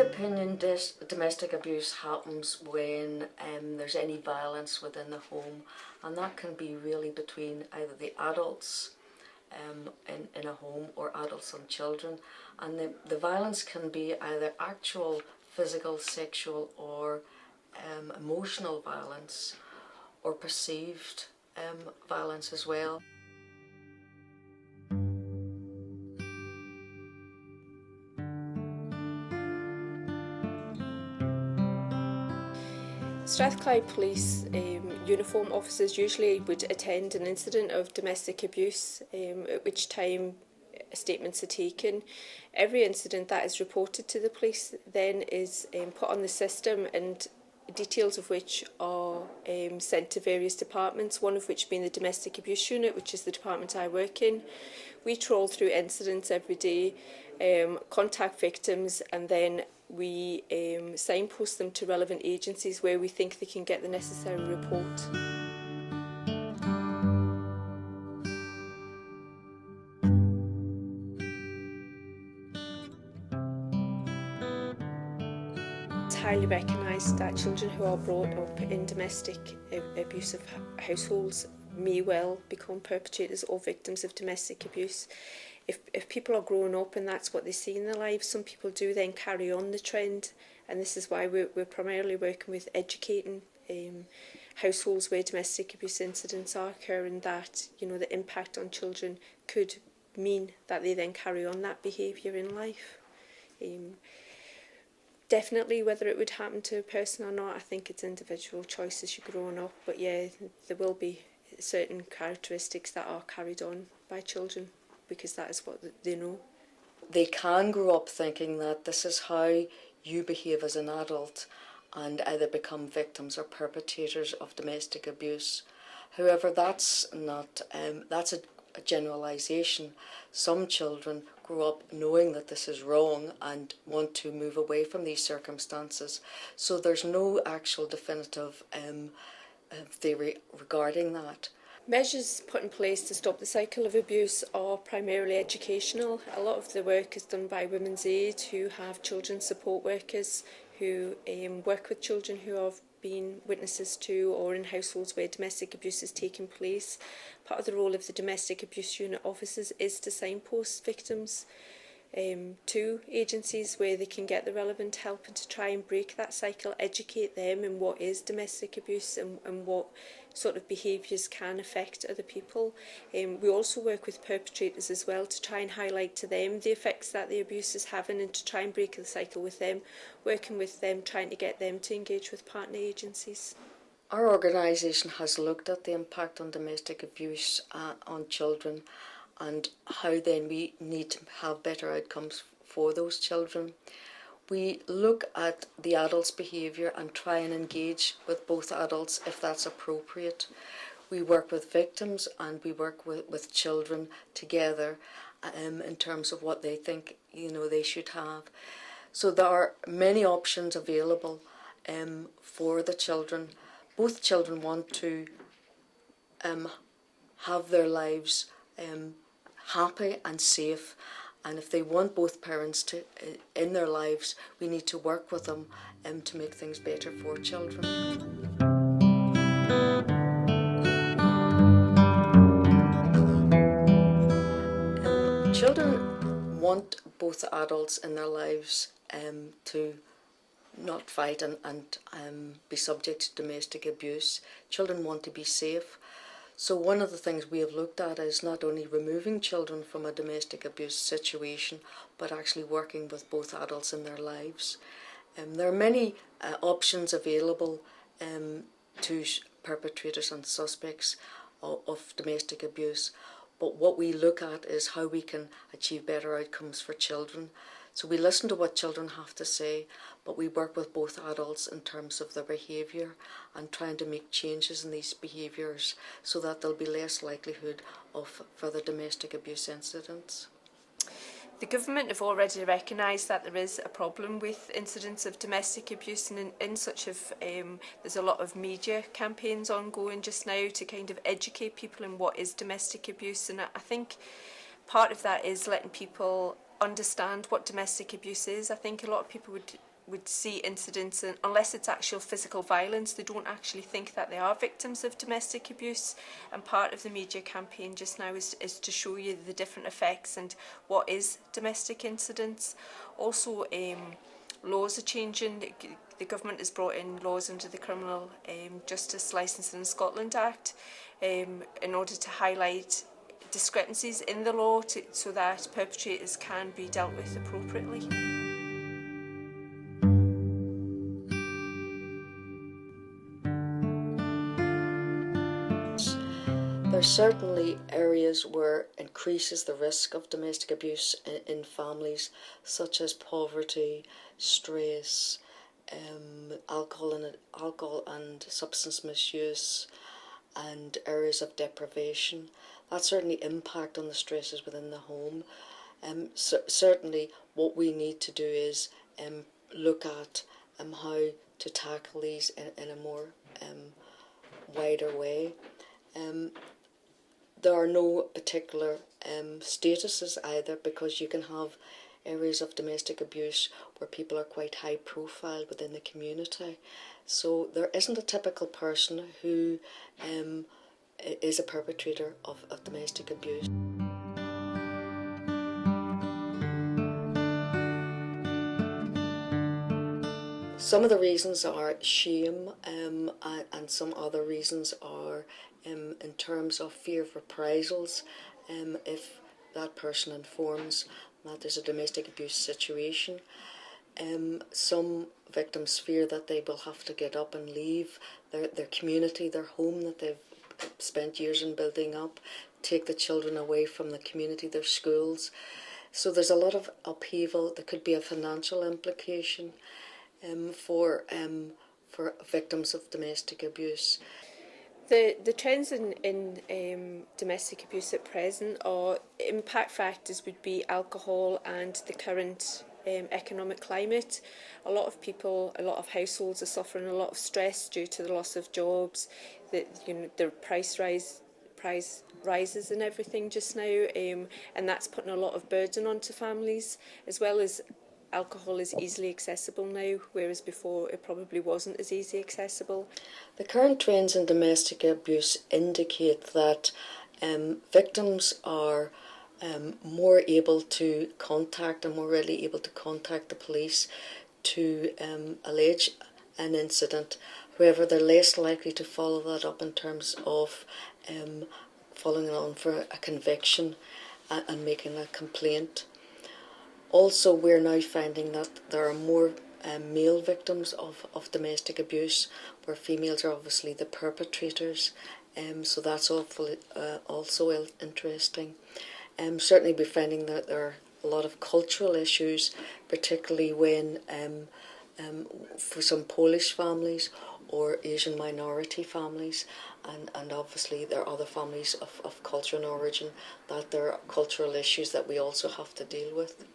opinion, domestic abuse happens when there's any violence within the home, and that can be really between either the adults in a home or adults and children. And the violence can be either actual physical, sexual or emotional violence, or perceived violence as well. Strathclyde Police uniform officers usually would attend an incident of domestic abuse, at which time statements are taken. Every incident that is reported to the police then is put on the system, and details of which are sent to various departments, one of which being the Domestic Abuse Unit, which is the department I work in. We trawl through incidents every day, contact victims, and then we signpost them to relevant agencies where we think they can get the necessary report. It's highly recognised that children who are brought up in domestic abusive households may well become perpetrators or victims of domestic abuse. If people are growing up and that's what they see in their lives, some people do then carry on the trend, and this is why we're primarily working with educating households where domestic abuse incidents are occurring, that the impact on children could mean that they then carry on that behaviour in life. Definitely, whether it would happen to a person or not, I think it's individual choice as you're growing up, but yeah, there will be certain characteristics that are carried on by children, because that is what they know. They can grow up thinking that this is how you behave as an adult and either become victims or perpetrators of domestic abuse. However, that's not that's a generalisation. Some children grow up knowing that this is wrong and want to move away from these circumstances. So there's no actual definitive theory regarding that. Measures put in place to stop the cycle of abuse are primarily educational. A lot of the work is done by Women's Aid, who have children's support workers who work with children who have been witnesses to or in households where domestic abuse is taking place. Part of the role of the Domestic Abuse Unit officers is to signpost victims to agencies where they can get the relevant help, and to try and break that cycle, educate them in what is domestic abuse and what sort of behaviours can affect other people. We also work with perpetrators as well to try and highlight to them the effects that the abuse is having, and to try and break the cycle with them, working with them, trying to get them to engage with partner agencies. Our organisation has looked at the impact on domestic abuse on children, and how then we need to have better outcomes for those children. We look at the adult's behaviour and try and engage with both adults if that's appropriate. We work with victims and we work with children together in terms of what they think they should have. So there are many options available for the children. Both children want to have their lives happy and safe, and if they want both parents to in their lives, we need to work with them to make things better for children. Children want both adults in their lives to not fight and be subject to domestic abuse. Children want to be safe. So one of the things we have looked at is not only removing children from a domestic abuse situation, but actually working with both adults in their lives. There are many options available to perpetrators and suspects of domestic abuse, but what we look at is how we can achieve better outcomes for children. So we listen to what children have to say, but we work with both adults in terms of their behaviour and trying to make changes in these behaviours so that there'll be less likelihood of further domestic abuse incidents. The government have already recognised that there is a problem with incidents of domestic abuse, and in such of there's a lot of media campaigns ongoing just now to kind of educate people in what is domestic abuse, and I think part of that is letting people understand what domestic abuse is. I think a lot of people would would see incidents, and unless it's actual physical violence, they don't actually think that they are victims of domestic abuse. And part of the media campaign just now is to show you the different effects and what is domestic incidents. Also, laws are changing. The government has brought in laws under the Criminal Justice Licensing in Scotland Act in order to highlight discrepancies in the law so that perpetrators can be dealt with appropriately. There's certainly areas where increases the risk of domestic abuse in families, such as poverty, stress, alcohol and substance misuse, and areas of deprivation. That certainly impact on the stresses within the home. Certainly what we need to do is look at how to tackle these in a more wider way. There are no particular statuses either, because you can have areas of domestic abuse where people are quite high profile within the community. So there isn't a typical person who is a perpetrator of domestic abuse. Some of the reasons are shame, and some other reasons are in terms of fear of reprisals. If that person informs that there's a domestic abuse situation, some victims fear that they will have to get up and leave their community, their home that they've spent years in building up, take the children away from the community, their schools. So there's a lot of upheaval. There could be a financial implication for victims of domestic abuse. The trends in domestic abuse at present, or impact factors, would be alcohol and the current economic climate. A lot of households are suffering a lot of stress due to the loss of jobs, the price rises and everything just now, and that's putting a lot of burden onto families, as well as alcohol is easily accessible now, whereas before it probably wasn't as easy accessible. The current trends in domestic abuse indicate that victims are more able to contact and more readily able to contact the police to allege an incident. However, they're less likely to follow that up in terms of following on for a conviction and making a complaint. Also, we're now finding that there are more male victims of domestic abuse, where females are obviously the perpetrators. So that's also interesting. Certainly we're finding that there are a lot of cultural issues, particularly when for some Polish families or Asian minority families, and obviously there are other families of culture and origin, that there are cultural issues that we also have to deal with.